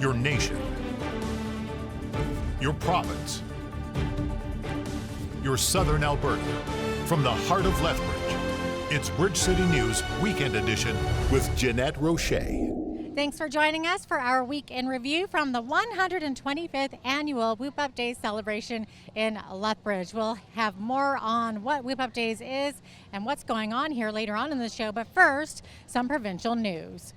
your nation, your province, your southern Alberta. From the heart of Lethbridge, it's Bridge City News Weekend Edition with Jeanette Roche. Thanks for joining us for our week in review from the 125th annual Whoop Up Days celebration in Lethbridge. We'll have more on what Whoop Up Days is and what's going on here later on in the show, but first, some provincial news.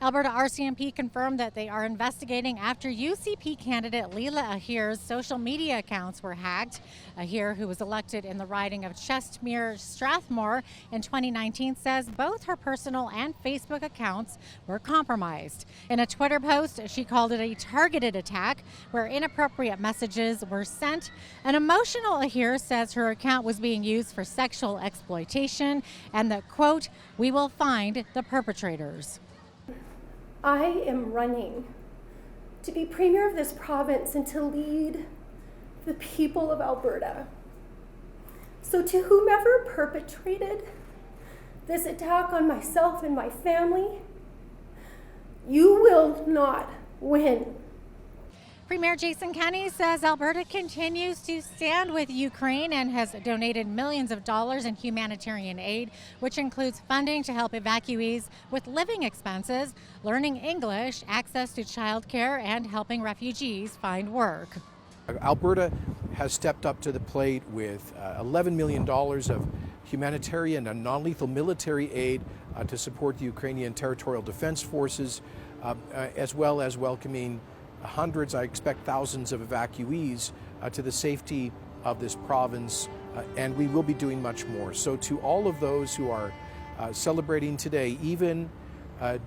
Alberta RCMP confirmed that they are investigating after UCP candidate Leela Ahir's social media accounts were hacked. Ahir, who was elected in the riding of Chestmere-Strathmore in 2019, says both her personal and Facebook accounts were compromised. In a Twitter post, she called it a targeted attack where inappropriate messages were sent. An emotional Ahir says her account was being used for sexual exploitation and that, quote, "we will find the perpetrators." I am running to be Premier of this province and to lead the people of Alberta. So to whomever perpetrated this attack on myself and my family, you will not win. Premier Jason Kenney says Alberta continues to stand with Ukraine and has donated millions of dollars in humanitarian aid, which includes funding to help evacuees with living expenses, learning English, access to childcare, and helping refugees find work. Alberta has stepped up to the plate with $11 million of humanitarian and non-lethal military aid to support the Ukrainian Territorial Defense Forces, as well as welcoming hundreds, I expect thousands of evacuees to the safety of this province, and we will be doing much more. So to all of those who are celebrating today, even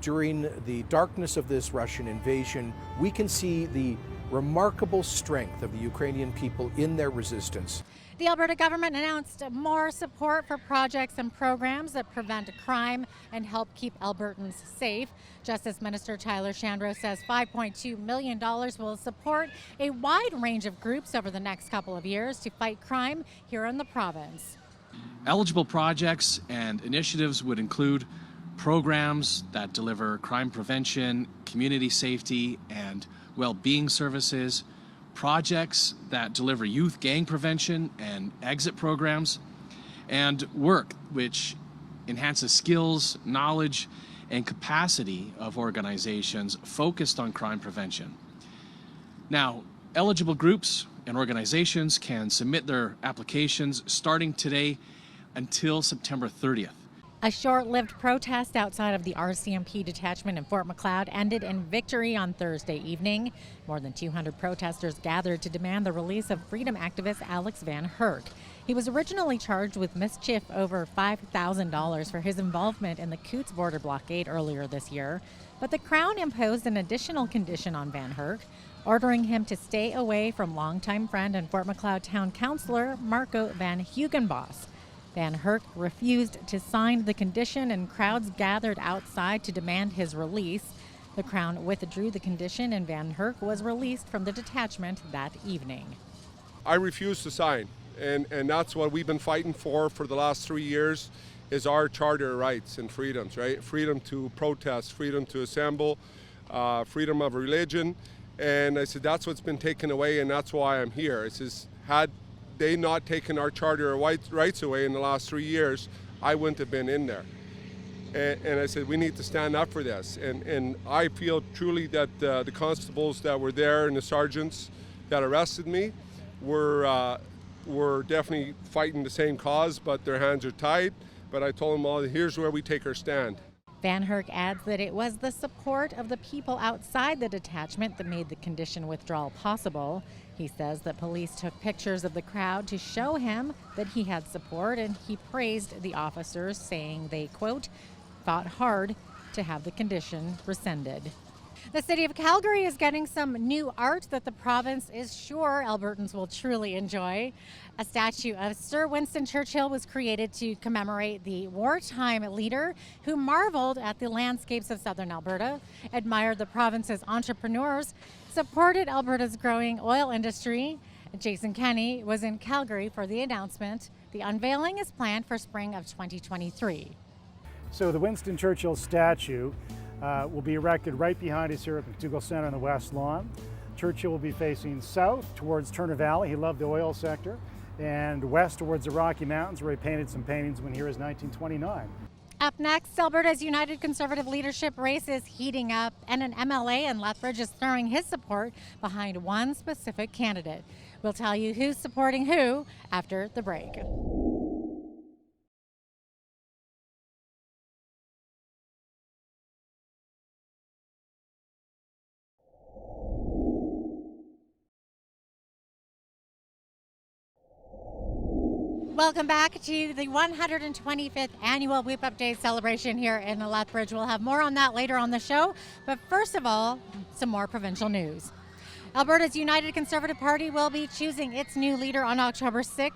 during the darkness of this Russian invasion, we can see the remarkable strength of the Ukrainian people in their resistance. The Alberta government announced more support for projects and programs that prevent crime and help keep Albertans safe. Justice Minister Tyler Shandro says $5.2 million will support a wide range of groups over the next couple of years to fight crime here in the province. Eligible projects and initiatives would include programs that deliver crime prevention, community safety, and well-being services, projects that deliver youth gang prevention and exit programs, and work which enhances skills, knowledge, and capacity of organizations focused on crime prevention. Now, eligible groups and organizations can submit their applications starting today until September 30th. A short-lived protest outside of the RCMP detachment in Fort Macleod ended in victory on Thursday evening. More than 200 protesters gathered to demand the release of freedom activist Alex Van Herk. He was originally charged with mischief over $5,000 for his involvement in the Coutts border blockade earlier this year. But the Crown imposed an additional condition on Van Herk, ordering him to stay away from longtime friend and Fort Macleod town councillor Marco Van Hugenbos. Van Herk refused to sign the condition and crowds gathered outside to demand his release. The Crown withdrew the condition and Van Herk was released from the detachment that evening. I refuse to sign, and that's what we've been fighting for the last 3 years is our charter rights and freedoms, right? Freedom to protest, freedom to assemble, freedom of religion. And I said, that's what's been taken away, and that's why I'm here. It says, had they not taken our charter rights away in the last 3 years, I wouldn't have been in there. And I said, we need to stand up for this. And I feel truly that the constables that were there and the sergeants that arrested me were definitely fighting the same cause, but their hands are tied. But I told them all, here's where we take our stand. Van Herk adds that it was the support of the people outside the detachment that made the condition withdrawal possible. He says that police took pictures of the crowd to show him that he had support, and he praised the officers, saying they, quote, fought hard to have the condition rescinded. The city of Calgary is getting some new art that the province is sure Albertans will truly enjoy. A statue of Sir Winston Churchill was created to commemorate the wartime leader who marveled at the landscapes of southern Alberta, admired the province's entrepreneurs, supported Alberta's growing oil industry. Jason Kenney was in Calgary for the announcement. The unveiling is planned for spring of 2023. So the Winston Churchill statue will be erected right behind us here at McDougall Center on the West Lawn. Churchill will be facing south towards Turner Valley. He loved the oil sector. And west towards the Rocky Mountains, where he painted some paintings when he was 1929. Up next, Alberta's United Conservative leadership race is heating up, and an MLA in Lethbridge is throwing his support behind one specific candidate. We'll tell you who's supporting who after the break. Welcome back to the 125th annual Whoop Up Day celebration here in Lethbridge. We'll have more on that later on the show, but first of all, some more provincial news. Alberta's United Conservative Party will be choosing its new leader on October 6th.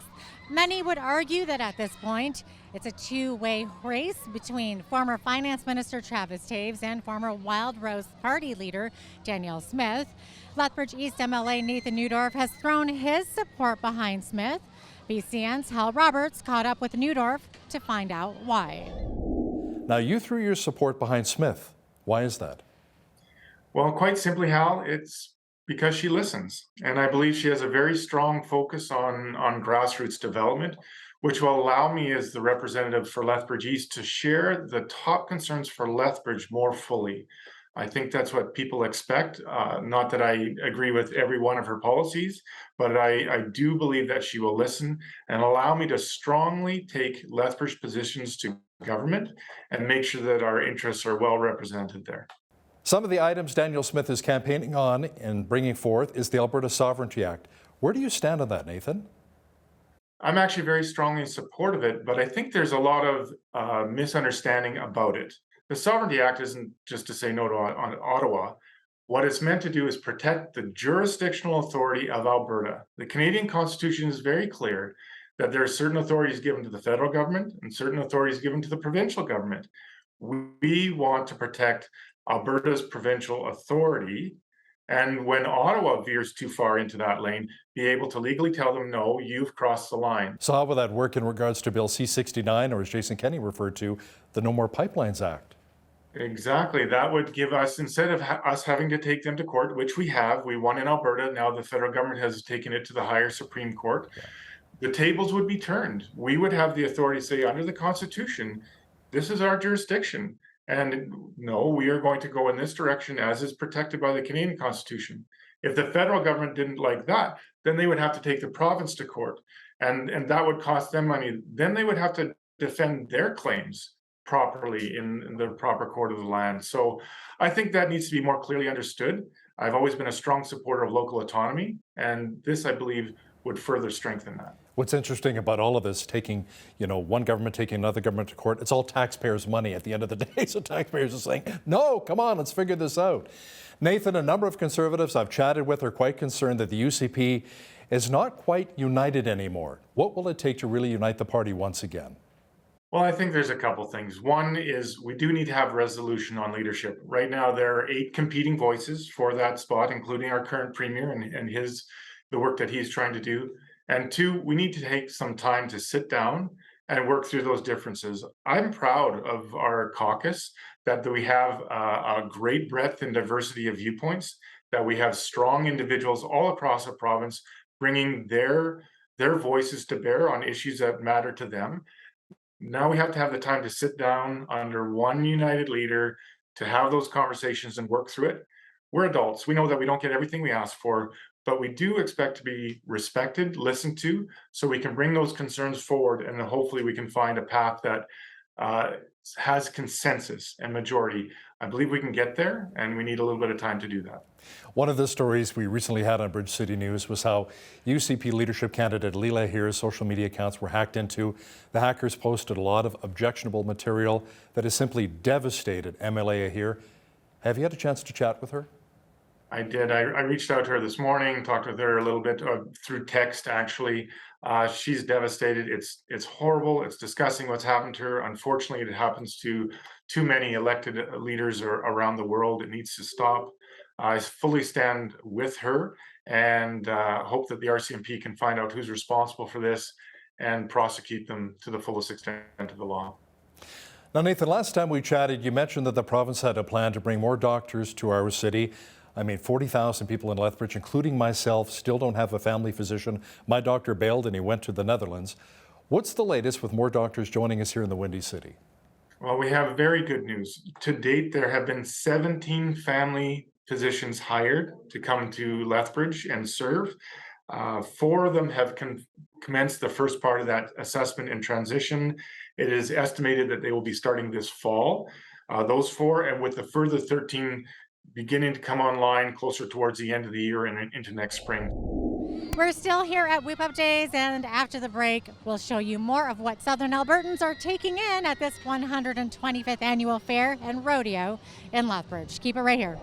Many would argue that at this point, it's a two-way race between former Finance Minister Travis Taves and former Wild Rose Party leader Danielle Smith. Lethbridge East MLA Nathan Neudorf has thrown his support behind Smith. BCN's Hal Roberts caught up with Neudorf to find out why. Now, you threw your support behind Smith. Why is that? Well, quite simply, Hal, it's because she listens. And I believe she has a very strong focus on grassroots development, which will allow me as the representative for Lethbridge East to share the top concerns for Lethbridge more fully. I think that's what people expect. Not that I agree with every one of her policies, but I do believe that she will listen and allow me to strongly take Lethbridge positions to government and make sure that our interests are well represented there. Some of the items Danielle Smith is campaigning on and bringing forth is the Alberta Sovereignty Act. Where do you stand on that, Nathan? I'm actually very strongly in support of it, but I think there's a lot of misunderstanding about it. The Sovereignty Act isn't just to say no to Ottawa. What it's meant to do is protect the jurisdictional authority of Alberta. The Canadian Constitution is very clear that there are certain authorities given to the federal government and certain authorities given to the provincial government. We want to protect Alberta's provincial authority, and when Ottawa veers too far into that lane, be able to legally tell them, no, you've crossed the line. So how will that work in regards to Bill C-69, or as Jason Kenney referred to, the No More Pipelines Act? Exactly. That would give us, instead of us having to take them to court, which we have, we won in Alberta, now the federal government has taken it to the higher Supreme Court, the tables would be turned. We would have the authority to say, under the Constitution, this is our jurisdiction. And no, we are going to go in this direction as is protected by the Canadian Constitution. If the federal government didn't like that, then they would have to take the province to court. And that would cost them money. Then they would have to defend their claims properly in the proper court of the land. So I think that needs to be more clearly understood. I've always been a strong supporter of local autonomy, and this, I believe, would further strengthen that. What's interesting about all of this, taking, one government taking another government to court, it's all taxpayers' money at the end of the day. So taxpayers are saying, no, come on, let's figure this out. Nathan, a number of Conservatives I've chatted with are quite concerned that the UCP is not quite united anymore. What will it take to really unite the party once again? Well, I think there's a couple things. One is we do need to have resolution on leadership. Right now, there are 8 competing voices for that spot, including our current premier and the work that he's trying to do. And 2, we need to take some time to sit down and work through those differences. I'm proud of our caucus, that we have a great breadth and diversity of viewpoints, that we have strong individuals all across the province bringing their voices to bear on issues that matter to them. Now we have to have the time to sit down under one united leader to have those conversations and work through it. We're adults. We know that we don't get everything we ask for, but we do expect to be respected, listened to, so we can bring those concerns forward, and then hopefully we can find a path that has consensus and majority. I believe we can get there, and we need a little bit of time to do that. One of the stories we recently had on Bridge City News was how UCP leadership candidate Leila Here's social media accounts were hacked into. The hackers posted a lot of objectionable material that has simply devastated MLA Here. Have you had a chance to chat with her? I did. I reached out to her this morning, talked with her a little bit through text, actually. She's devastated. It's horrible. It's disgusting what's happened to her. Unfortunately, it happens to too many elected leaders around the world. It needs to stop. I fully stand with her and hope that the RCMP can find out who's responsible for this and prosecute them to the fullest extent of the law. Now, Nathan, last time we chatted, you mentioned that the province had a plan to bring more doctors to our city. I mean, 40,000 people in Lethbridge, including myself, still don't have a family physician. My doctor bailed and he went to the Netherlands. What's the latest with more doctors joining us here in the Windy City? Well, we have very good news. To date, there have been 17 family physicians hired to come to Lethbridge and serve. 4 of them have commenced the first part of that assessment and transition. It is estimated that they will be starting this fall. Those 4, and with the further 13 beginning to come online closer towards the end of the year and into next spring. We're still here at Whoop Up Days, and after the break, we'll show you more of what Southern Albertans are taking in at this 125th Annual Fair and Rodeo in Lethbridge. Keep it right here.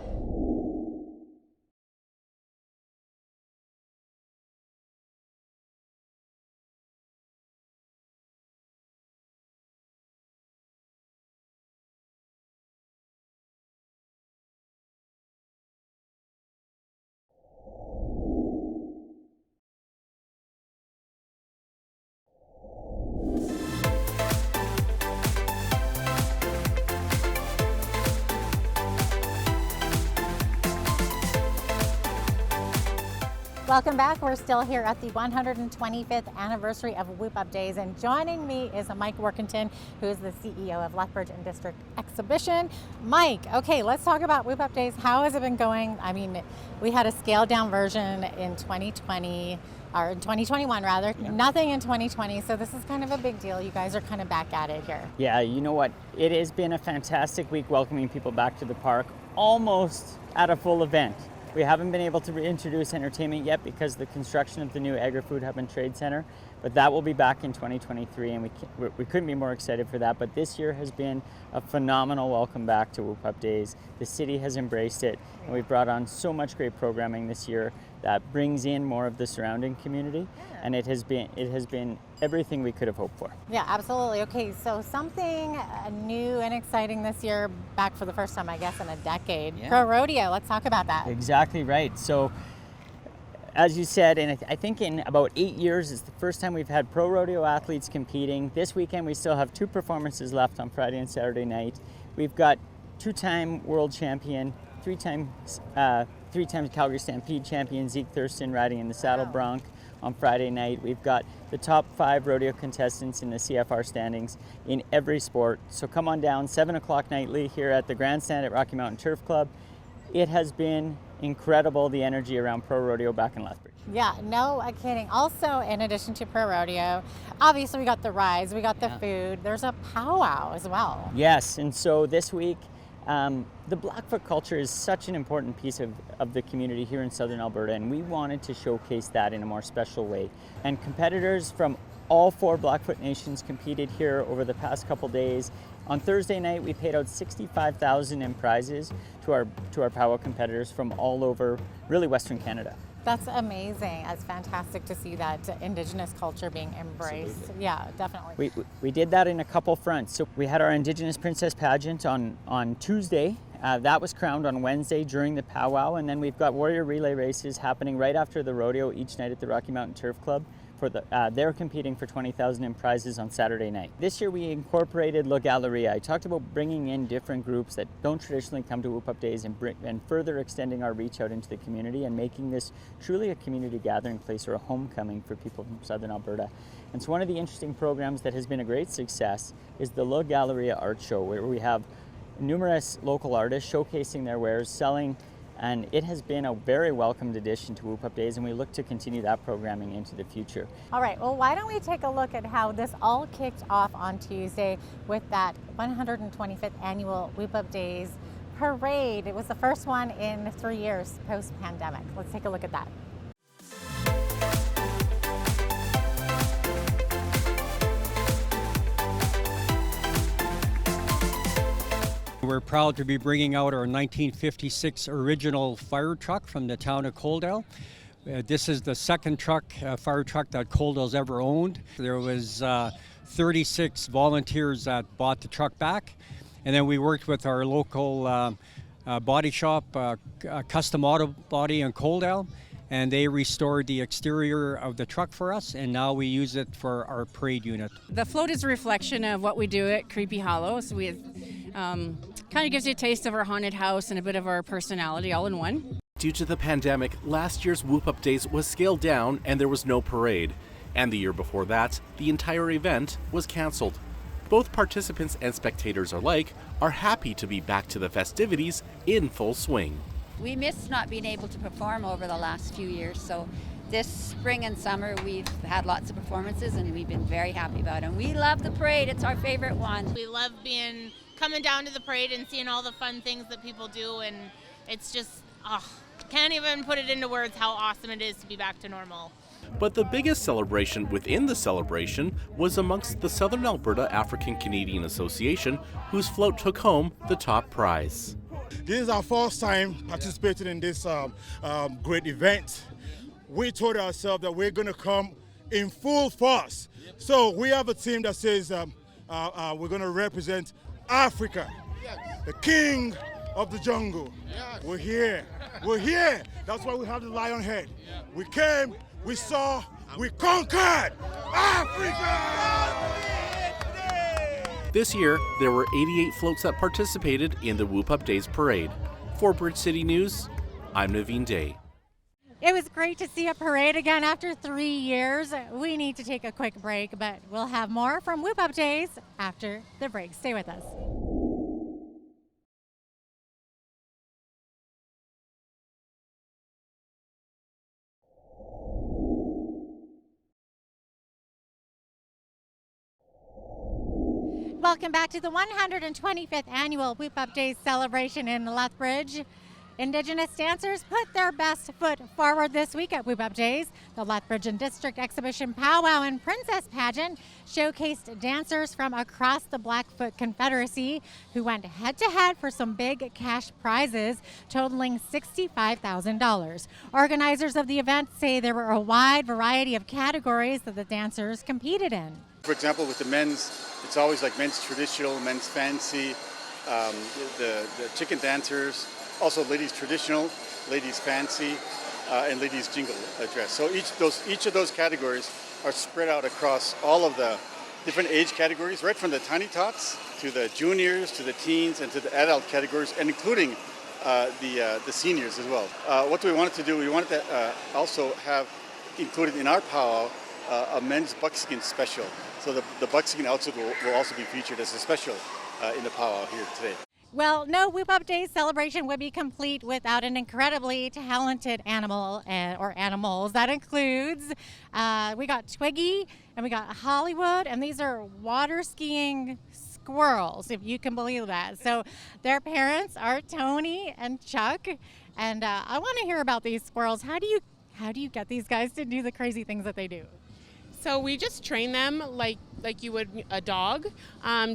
Welcome back. We're still here at the 125th anniversary of Whoop Up Days, and joining me is Mike Workington, who is the CEO of Lethbridge and District Exhibition. Mike, okay, let's talk about Whoop Up Days. How has it been going? I mean, we had a scaled down version in 2020, or in 2021 rather, nothing in 2020, so this is kind of a big deal. You guys are kind of back at it here. Yeah, you know what? It has been a fantastic week welcoming people back to the park, almost at a full event. We haven't been able to reintroduce entertainment yet because of the construction of the new Agri-Food Hub and Trade Center, but that will be back in 2023, and we couldn't be more excited for that. But this year has been a phenomenal welcome back to Whoop Up Days. The city has embraced it, and we've brought on so much great programming this year that brings in more of the surrounding community, and it has been everything we could have hoped for. Yeah, absolutely. Okay, so something new and exciting this year, back for the first time, I guess, in a decade. Yeah. Pro Rodeo, let's talk about that. Exactly right. So, as you said, and I think in about 8 years, it's the first time we've had pro rodeo athletes competing. This weekend, we still have 2 performances left on Friday and Saturday night. We've got 2-time world champion, 3 times Calgary Stampede champion Zeke Thurston riding in the saddle bronc on Friday night. We've got the top 5 rodeo contestants in the CFR standings in every sport. So come on down, 7 o'clock nightly here at the Grandstand at Rocky Mountain Turf Club. It has been incredible, the energy around pro rodeo back in Lethbridge. Yeah, no kidding. Also, in addition to pro rodeo, obviously we got the rides, we got the food. There's a powwow as well. Yes, and so this week, the Blackfoot culture is such an important piece of the community here in Southern Alberta, and we wanted to showcase that in a more special way. And competitors from all 4 Blackfoot nations competed here over the past couple days. On Thursday night, we paid out $65,000 in prizes to our powwow competitors from all over, really, Western Canada. That's amazing. It's fantastic to see that Indigenous culture being embraced. Absolutely. Yeah, definitely. We did that in a couple fronts. So we had our Indigenous Princess pageant on Tuesday. That was crowned on Wednesday during the powwow, and then we've got warrior relay races happening right after the rodeo each night at the Rocky Mountain Turf Club. They're competing for $20,000 in prizes on Saturday night. This year we incorporated La Galleria. I talked about bringing in different groups that don't traditionally come to Whoop Up Days and further extending our reach out into the community and making this truly a community gathering place or a homecoming for people from Southern Alberta. And so one of the interesting programs that has been a great success is the La Galleria Art Show, where we have numerous local artists showcasing their wares, selling, and it has been a very welcomed addition to Whoop Up Days, and we look to continue that programming into the future. All right, well, why don't we take a look at how this all kicked off on Tuesday with that 125th annual Whoop Up Days parade. It was the first one in 3 years post-pandemic. Let's take a look at that. We're proud to be bringing out our 1956 original fire truck from the town of Coaldale. This is the second fire truck that Coaldale's ever owned. There was 36 volunteers that bought the truck back, and then we worked with our local body shop, Custom Auto Body in Coaldale, and they restored the exterior of the truck for us, and now we use it for our parade unit. The float is a reflection of what we do at Creepy Hollow, so we kind of gives you a taste of our haunted house and a bit of our personality all in one. Due to the pandemic, last year's Whoop Up Days was scaled down and there was no parade. And the year before that, the entire event was canceled. Both participants and spectators alike are happy to be back to the festivities in full swing. We missed not being able to perform over the last few years, so this spring and summer we've had lots of performances and we've been very happy about them. We love the parade, it's our favorite one. We love coming down to the parade and seeing all the fun things that people do, and it's just, can't even put it into words how awesome it is to be back to normal. But the biggest celebration within the celebration was amongst the Southern Alberta African Canadian Association, whose float took home the top prize. This is our first time participating in this great event. We told ourselves that we're going to come in full force. So we have a team that says we're going to represent Africa, the king of the jungle. We're here. We're here. That's why we have the lion head. We came, we saw, we conquered Africa! This year, there were 88 floats that participated in the Whoop Up Days parade. For Bridge City News, I'm Naveen Day. It was great to see a parade again after 3 years. We need to take a quick break, but we'll have more from Whoop Up Days after the break. Stay with us. Welcome back to the 125th annual Whoop Up Days celebration in Lethbridge. Indigenous dancers put their best foot forward this week at Whoop Up Days. The Lethbridge and District Exhibition Powwow and Princess Pageant showcased dancers from across the Blackfoot Confederacy who went head-to-head for some big cash prizes totaling $65,000. Organizers of the event say there were a wide variety of categories that the dancers competed in. For example, with the men's, it's always like men's traditional, men's fancy, the chicken dancers, also ladies traditional, ladies fancy, and ladies jingle dress. So each of those categories are spread out across all of the different age categories, right from the tiny tots to the juniors, to the teens, and to the adult categories, and including the seniors as well. What do we wanted to do? We wanted to also have included in our powwow a men's buckskin special. So the buckskin outfit will also be featured as a special in the powwow here today. Well, no Whoop Up Days celebration would be complete without an incredibly talented animal or animals. That includes, we got Twiggy and we got Hollywood, and these are water skiing squirrels, if you can believe that. So their parents are Tony and Chuck, and I want to hear about these squirrels. How do you get these guys to do the crazy things that they do? So we just train them like you would a dog,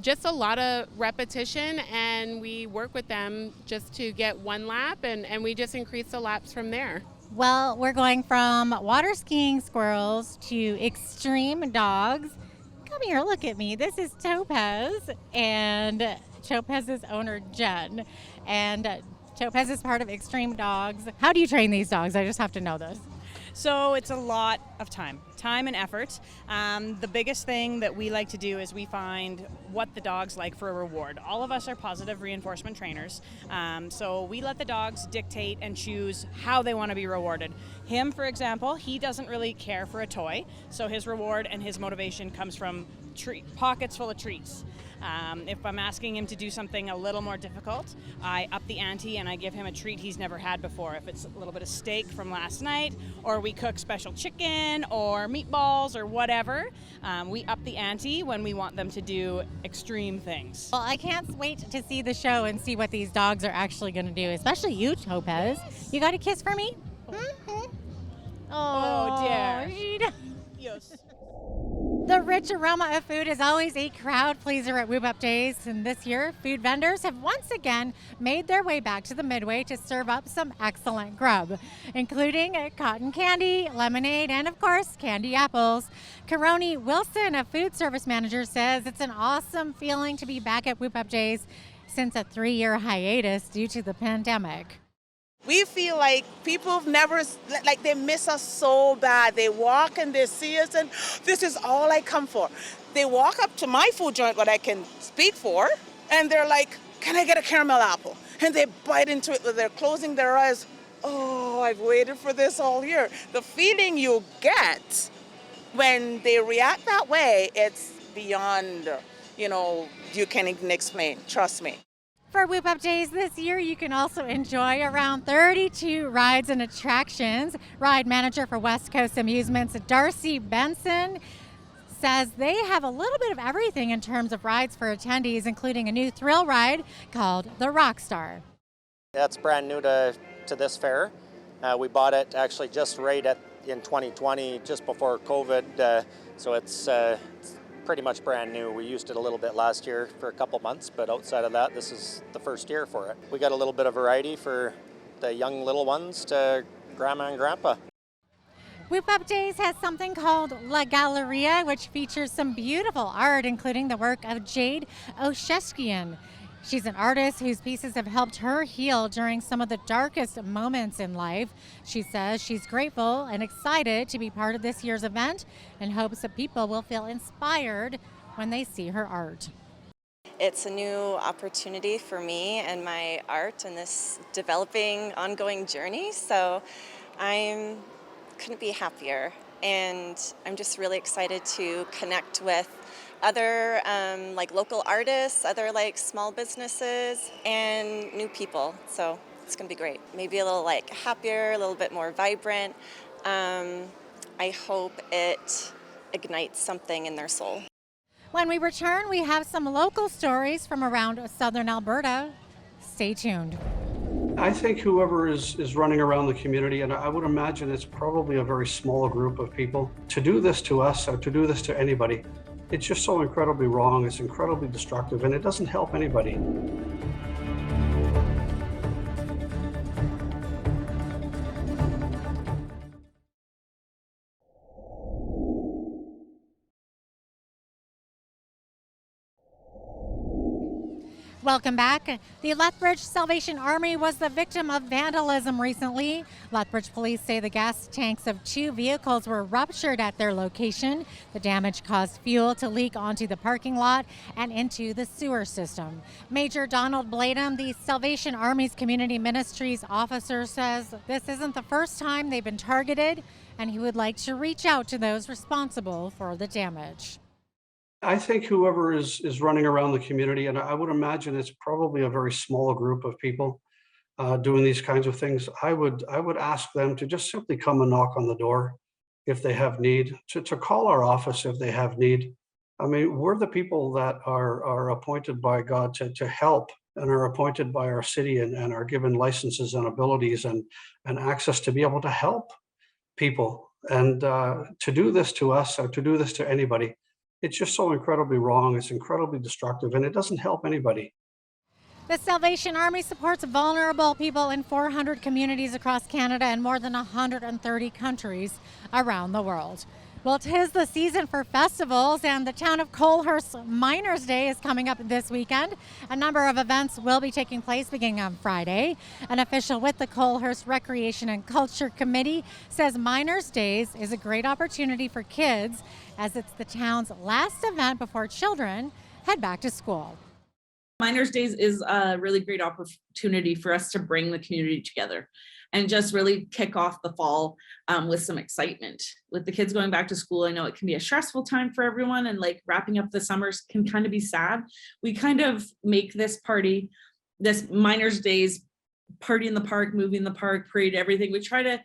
just a lot of repetition, and we work with them just to get one lap, and we just increase the laps from there. Well, we're going from water skiing squirrels to extreme dogs. Come here, look at me. This is Topaz and Topaz's owner, Jen. And Topaz is part of Extreme Dogs. How do you train these dogs? I just have to know this. So it's a lot of time and effort. The biggest thing that we like to do is we find what the dogs like for a reward. All of us are positive reinforcement trainers, so we let the dogs dictate and choose how they want to be rewarded. Him, for example, he doesn't really care for a toy, so his reward and his motivation comes from pockets full of treats. If I'm asking him to do something a little more difficult, I up the ante and I give him a treat he's never had before. If it's a little bit of steak from last night, or we cook special chicken or meatballs or whatever, we up the ante when we want them to do extreme things. Well, I can't wait to see the show and see what these dogs are actually going to do, especially you, Topaz. You got a kiss for me? Mm-hmm. Oh, dear. Yes. The rich aroma of food is always a crowd pleaser at Whoop Up Days, and this year, food vendors have once again made their way back to the Midway to serve up some excellent grub, including cotton candy, lemonade, and of course, candy apples. Karoni Wilson, a food service manager, says it's an awesome feeling to be back at Whoop Up Days since a 3-year hiatus due to the pandemic. We feel like people have never, like they miss us so bad. They walk and they see us and this is all I come for. They walk up to my food joint, what I can speak for, and they're like, can I get a caramel apple? And they bite into it, they're closing their eyes. Oh, I've waited for this all year. The feeling you get when they react that way, it's beyond, you can't even explain, trust me. For Whoop Up Days this year, you can also enjoy around 32 rides and attractions. Ride manager for West Coast Amusements, Darcy Benson, says they have a little bit of everything in terms of rides for attendees, including a new thrill ride called the Rockstar. That's brand new to this fair. We bought it actually just right in 2020, just before COVID, so it's pretty much brand new. We used it a little bit last year for a couple months, but outside of that, this is the first year for it. We got a little bit of variety for the young little ones to grandma and grandpa. Whoop Up Days has something called La Galleria, which features some beautiful art, including the work of Jade Osheshkian. She's an artist whose pieces have helped her heal during some of the darkest moments in life. She says she's grateful and excited to be part of this year's event and hopes that people will feel inspired when they see her art. It's a new opportunity for me and my art in this developing, ongoing journey, so I couldn't be happier. And I'm just really excited to connect with other like local artists, other like small businesses, and new people. So it's gonna be great. Maybe a little like happier, a little bit more vibrant. I hope it ignites something in their soul. When we return, we have some local stories from around southern Alberta. Stay tuned. I think whoever is running around the community, and I would imagine it's probably a very small group of people, to do this to us or to do this to anybody, it's just so incredibly wrong, it's incredibly destructive, and it doesn't help anybody. Welcome back. The Lethbridge Salvation Army was the victim of vandalism recently. Lethbridge police say the gas tanks of 2 vehicles were ruptured at their location. The damage caused fuel to leak onto the parking lot and into the sewer system. Major Donald Bladum, the Salvation Army's community ministries officer, says this isn't the first time they've been targeted, and he would like to reach out to those responsible for the damage. I think whoever is running around the community, and I would imagine it's probably a very small group of people doing these kinds of things, I would ask them to just simply come and knock on the door if they have need, to call our office if they have need. I mean, we're the people that are appointed by God to help and are appointed by our city and are given licenses and abilities and access to be able to help people. And to do this to us or to do this to anybody, it's just so incredibly wrong, it's incredibly destructive, and it doesn't help anybody. The Salvation Army supports vulnerable people in 400 communities across Canada and more than 130 countries around the world. Well, 'tis the season for festivals, and the town of Colehurst Miners' Day is coming up this weekend. A number of events will be taking place beginning on Friday. An official with the Colehurst Recreation and Culture Committee says Miners' Days is a great opportunity for kids, as it's the town's last event before children head back to school. Miners' Days is a really great opportunity for us to bring the community together and just really kick off the fall with some excitement. With the kids going back to school, I know it can be a stressful time for everyone, and like wrapping up the summers can kind of be sad. We kind of make this party, this Miners' Days, party in the park, movie in the park, parade, everything. We try to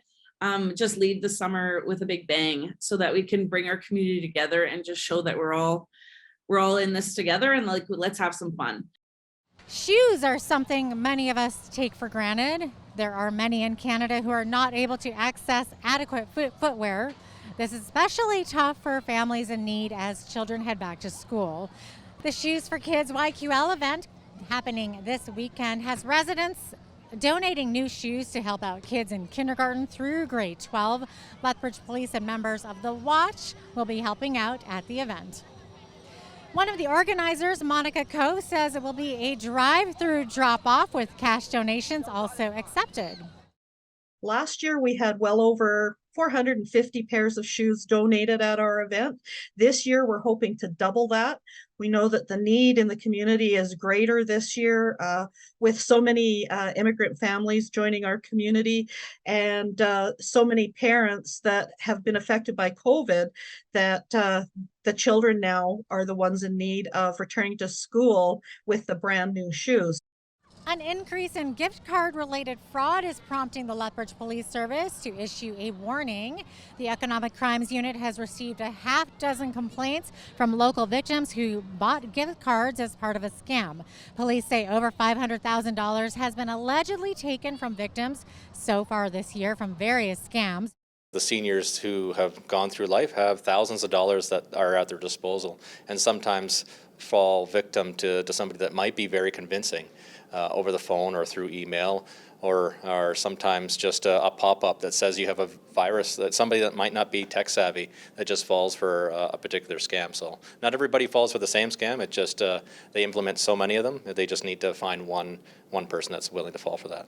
just lead the summer with a big bang so that we can bring our community together and just show that we're all in this together, and like, let's have some fun. Shoes are something many of us take for granted. There are many in Canada who are not able to access adequate footwear. This is especially tough for families in need as children head back to school. The Shoes for Kids YQL event happening this weekend has residents donating new shoes to help out kids in kindergarten through grade 12. Lethbridge Police and members of the Watch will be helping out at the event. One of the organizers, Monica Coe, says it will be a drive-through drop-off with cash donations also accepted. Last year, we had well over 450 pairs of shoes donated at our event. This year, we're hoping to double that. We know that the need in the community is greater this year with so many immigrant families joining our community and so many parents that have been affected by COVID that the children now are the ones in need of returning to school with the brand new shoes. An increase in gift card related fraud is prompting the Lethbridge Police Service to issue a warning. The Economic Crimes Unit has received a half dozen complaints from local victims who bought gift cards as part of a scam. Police say over $500,000 has been allegedly taken from victims so far this year from various scams. The seniors who have gone through life have thousands of dollars that are at their disposal and sometimes fall victim to somebody that might be very convincing over the phone or through email or sometimes just a pop-up that says you have a virus, that somebody that might not be tech savvy that just falls for a particular scam. So not everybody falls for the same scam. It just they implement so many of them that they just need to find one person that's willing to fall for that.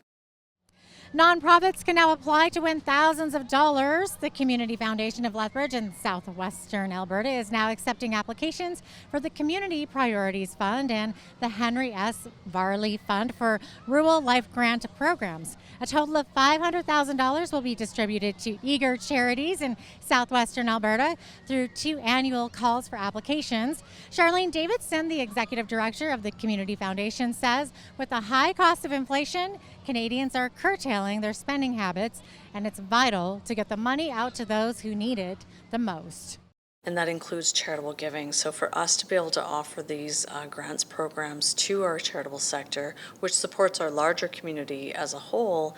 Nonprofits can now apply to win thousands of dollars. The Community Foundation of Lethbridge in southwestern Alberta is now accepting applications for the Community Priorities Fund and the Henry S. Varley Fund for Rural Life Grant programs. A total of $500,000 will be distributed to eager charities in southwestern Alberta through 2 annual calls for applications. Charlene Davidson, the executive director of the Community Foundation, says with the high cost of inflation, Canadians are curtailing their spending habits, and it's vital to get the money out to those who need it the most. And that includes charitable giving. So for us to be able to offer these grants programs to our charitable sector, which supports our larger community as a whole,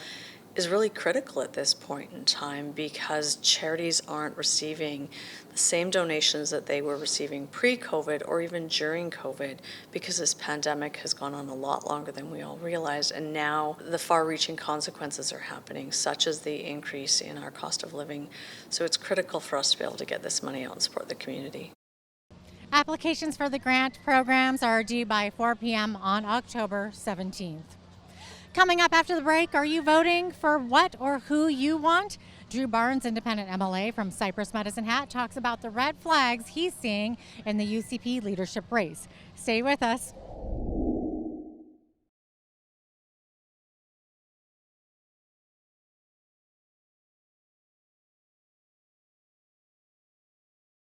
is really critical at this point in time because charities aren't receiving the same donations that they were receiving pre-COVID or even during COVID because this pandemic has gone on a lot longer than we all realized, and now the far-reaching consequences are happening, such as the increase in our cost of living. So it's critical for us to be able to get this money out and support the community. Applications for the grant programs are due by 4 p.m. on October 17th. Coming up after the break, are you voting for what or who you want? Drew Barnes, independent MLA from Cypress Medicine Hat, talks about the red flags he's seeing in the UCP leadership race. Stay with us.